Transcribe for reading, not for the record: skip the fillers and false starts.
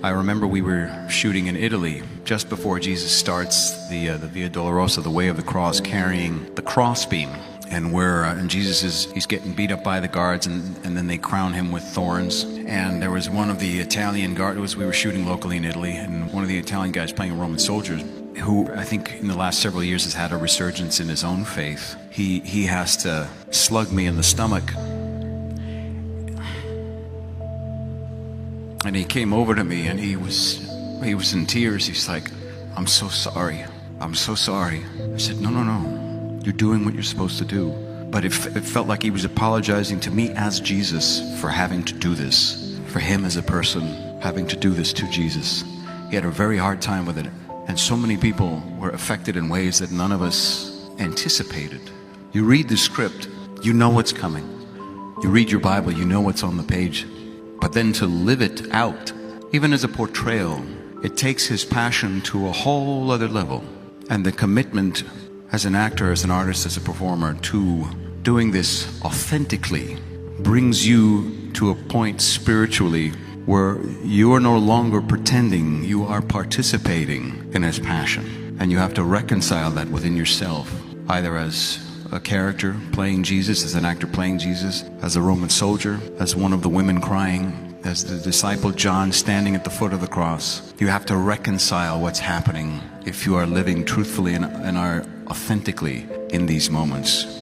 I remember we were shooting in Italy just before Jesus starts the Via Dolorosa, the Way of the Cross, carrying the crossbeam. And he's getting beat up by the guards, and then they crown him with thorns. And there was one of the Italian guards, we were shooting locally in Italy, and one of the Italian guys playing a Roman soldier, who I think in the last several years has had a resurgence in his own faith. He has to slug me in the stomach. And he came over to me and he was in tears. He's like, "I'm so sorry. I'm so sorry." I said, No. You're doing what you're supposed to do. But it felt like he was apologizing to me as Jesus for having to do this, for him as a person having to do this to Jesus. He had a very hard time with it. And so many people were affected in ways that none of us anticipated. You read the script, you know what's coming. You read your Bible, you know what's on the page. But then to live it out, even as a portrayal, it takes his passion to a whole other level. And the commitment as an actor, as an artist, as a performer, to doing this authentically brings you to a point spiritually where you are no longer pretending, you are participating in his passion. And you have to reconcile that within yourself, either as a character playing Jesus, as an actor playing Jesus, as a Roman soldier, as one of the women crying, as the disciple John standing at the foot of the cross. You have to reconcile what's happening if you are living truthfully and are authentically in these moments.